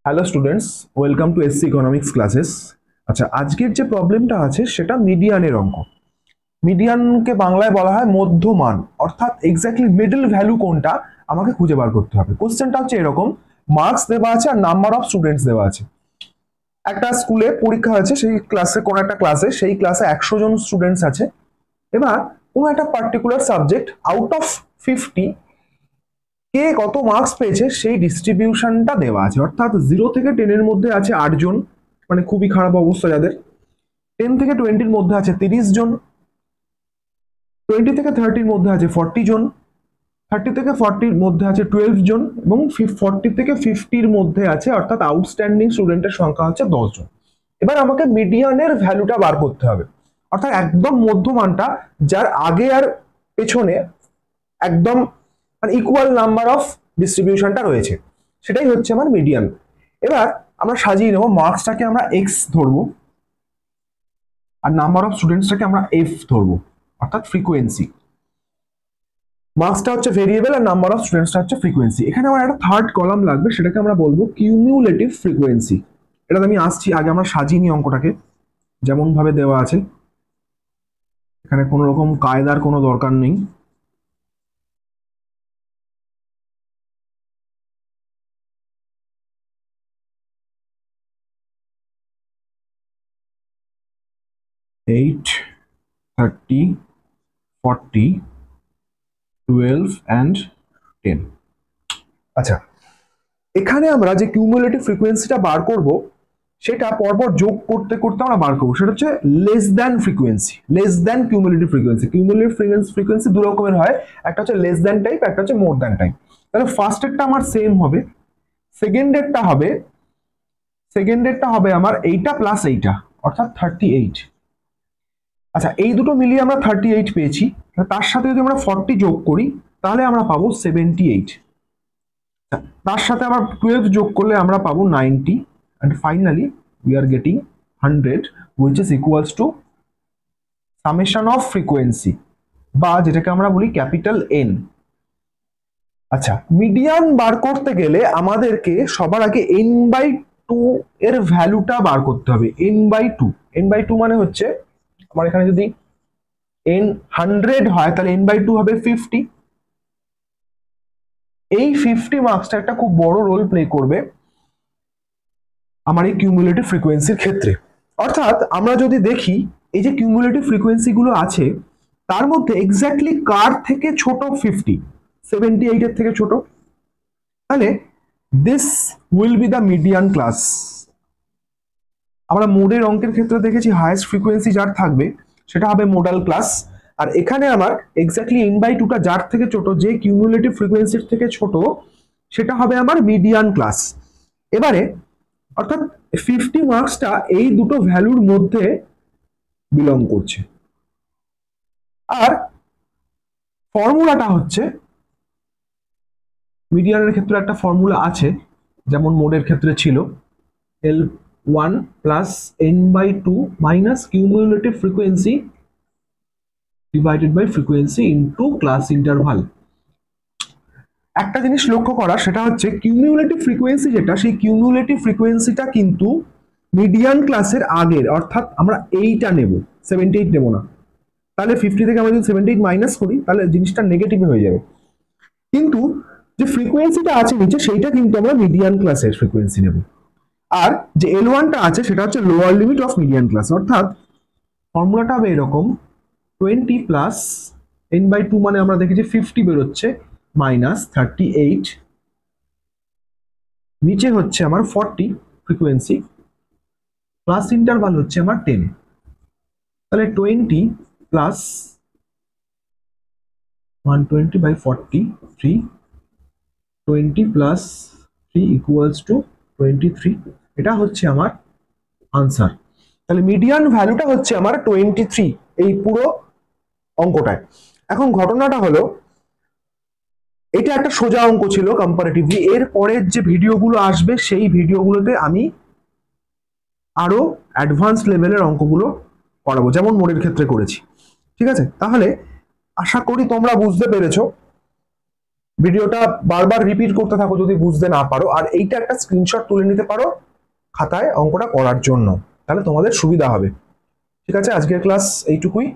Hello students, welcome to SC economics classes. আচ্ছা, আজকের যে প্রবলেমটা আছে সেটা মিডিয়ানের অঙ্ক। মিডিয়ানকে বাংলায় বলা হয় মধ্যমান, অর্থাৎ এক্স্যাক্টলি মিডল ভ্যালু কোনটা আমাকে খুঁজে বার করতে হবে। কোশ্চেনটা হচ্ছে এরকম, মার্কস দেওয়া আছে আর নাম্বার অফ স্টুডেন্টস দেওয়া আছে। একটা স্কুলে পরীক্ষা হয়েছে, সেই ক্লাসে কোনো একটা ক্লাসে, সেই ক্লাসে 100 জন স্টুডেন্টস আছে। এবার কোনো একটা পার্টিকুলার সাবজেক্ট আউট অফ 50 কে কত মার্কস পেয়েছে সেই ডিস্ট্রিবিউশনটা দেওয়া আছে। অর্থাৎ 0 থেকে 10-এর মধ্যে আছে 8 জন, মানে খুবই খারাপ অবস্থা যাদের। 10 থেকে 20-এর মধ্যে আছে 30 জন, 20 থেকে 30-এর মধ্যে আছে 40 জন, 30 থেকে 40-এর মধ্যে আছে 12 জন, এবং 40 থেকে 50-এর মধ্যে আছে, অর্থাৎ আউটস্ট্যান্ডিং স্টুডেন্টের সংখ্যা হচ্ছে 10 জন। এবার আমাকে মিডিয়ানের ভ্যালুটা বার করতে হবে, অর্থাৎ একদম মধ্যমানটা, যার আগে আর পেছনে একদম মানে ইকুয়াল নাম্বার অফ ডিস্ট্রিবিউশনটা রয়েছে, সেটাই হচ্ছে আমার মিডিয়ান। এবার আমরা সাজিয়ে নেব, মার্কসটাকে আমরা এক্স ধরবো আর নাম্বার অফ স্টুডেন্টসটাকে আমরা এফ ধরবো, অর্থাৎ ফ্রিকোয়েন্সি। মার্কসটা হচ্ছে ভেরিয়েবল আর নাম্বার অফ স্টুডেন্টসটা হচ্ছে ফ্রিকোয়েন্সি। এখানে আমার একটা থার্ড কলাম লাগবে, সেটাকে আমরা বলবো কিউমুলেটিভ ফ্রিকোয়েন্সি। এটাতে আমি আসছি, আগে আমরা সাজিয়ে নিই অঙ্কটাকে যেমন ভাবে দেওয়া আছে। এখানে কোনো রকম কায়দার কোনো দরকার নেই। Eight, 30, 40, 12 and 10। আচ্ছা, এখানে আমরা যে কিউমুলেটিভ ফ্রিকোয়েন্সিটা বার করব, সেটা পরপর যোগ করতে করতে আমরা বার করবো। সেটা হচ্ছে less than frequency, less than cumulative frequency. Cumulative frequency দু রকমের হয়, একটা হচ্ছে লেস দ্যান টাইপ, একটা হচ্ছে মোর দ্যান টাইপ। তাহলে ফার্স্টেরটা আমার সেম হবে, সেকেন্ডেরটা হবে আমার এইটা প্লাস এইটা, অর্থাৎ 38। আচ্ছা, এই দুটো মিলিয়ে আমরা 38 পেয়েছি। তার সাথে যদি আমরা 40 যোগ করি তাহলে আমরা পাবো 78। তার সাথে আবার 12 যোগ করলে আমরা পাবো 90, and finally we are getting 100, which is equals to summation of frequency, বা যেটাকে আমরা বলি ক্যাপিটাল এন। আচ্ছা, মিডিয়ান বার করতে গেলে আমাদেরকে সবার আগে n/2 এর ভ্যালুটা বার করতে হবে। n/2, n/2 মানে হচ্ছে আমার এখানে যদি n 100 হয় তাহলে n/2 হবে 50। এই 50 মার্কসটা একটা খুব বড় রোল প্লে করবে আমার এই কিউমুলেটিভ ফ্রিকোয়েন্সির ক্ষেত্রে। অর্থাৎ আমরা যদি দেখি এই যে কিউমুলেটিভ ফ্রিকোয়েন্সি গুলো আছে, তার মধ্যে এক্স্যাক্টলি কার থেকে ছোট 50, 78 এর থেকে ছোট, তাহলে this will be the median class. আমরা মোডের অঙ্কের ক্ষেত্রে দেখেছি হাইয়েস্ট ফ্রিকোয়েন্সি যার থাকবে সেটা হবে মোডাল ক্লাস। আর এখানে আমার এক্স্যাক্টলি n/2টা যার থেকে ছোট, যে কিউমুলেটিভ ফ্রিকোয়েন্সির থেকে ছোট, সেটা হবে আমার মিডিয়ান ক্লাস। এবারে অর্থাৎ 50 মার্কসটা এই দুটো ভ্যালুর মধ্যে বিলং করছে। আর ফর্মুলাটা হচ্ছে, মিডিয়ানের ক্ষেত্রে একটা ফর্মুলা আছে, যেমন মোডের ক্ষেত্রে ছিল L1 plus n/2 minus cumulative frequency divided by frequency into class interval. একটা জিনিস লক্ষ্য করা, সেটা হচ্ছে কিউমুলেটিভ ফ্রিকোয়েন্সি যেটা, সেই কিউমুলেটিভ ফ্রিকোয়েন্সিটা কিন্তু মিডিয়ান ক্লাসের আগের, অর্থাৎ আমরা এইটা নেব, 78 নেব না। তাহলে 50 থেকে আমরা যদি 78 মাইনাস করি তাহলে জিনিসটা নেগেটিভ হয়ে যাবে। কিন্তু যে ফ্রিকোয়েন্সিটা আছে নিচে, সেইটা কিন্তু আমরা মিডিয়ান ক্লাসের ফ্রিকোয়েন্সি নেব। আর যে L1টা আছে সেটা হচ্ছে lower limit of median class. অর্থাৎ ফর্মুলাটা হবে এরকম, 20 প্লাস n/2 মানে আমরা দেখেছি 50 বেরোচ্ছে, মাইনাস 38, নিচে হচ্ছে আমার 40 ফ্রিকোয়েন্সি, প্লাস ইন্টারভাল হচ্ছে আমার 10। তাহলে 20 plus 120 by 40, 3, 20 plus 3 equals to 23। এটা হচ্ছে আমার আনসার। তাহলে মিডিয়ান ভ্যালুটা হচ্ছে আমার 23 এই পুরো অঙ্কটায়। এখন ঘটনাটা হলো, এটা একটা সোজা অঙ্ক ছিল কম্পারেটিভলি। এর পরের যে ভিডিওগুলো আসবে সেই ভিডিওগুলোতে আমি আরো অ্যাডভান্স লেভেলের অঙ্কগুলো করাবো, যেমন মোডের ক্ষেত্রে করেছি। ঠিক আছে, তাহলে আশা করি তোমরা বুঝতে পেরেছো ভিডিওটা বারবার রিপিট করতে থাকো যদি বুঝতে না পারো, আর এইটা একটা স্ক্রিনশট তুলে নিতে পারো খাতায় অঙ্কটা করার জন্য, তাহলে তোমাদের সুবিধা হবে। ঠিক আছে, আজকের ক্লাস এইটুকুই।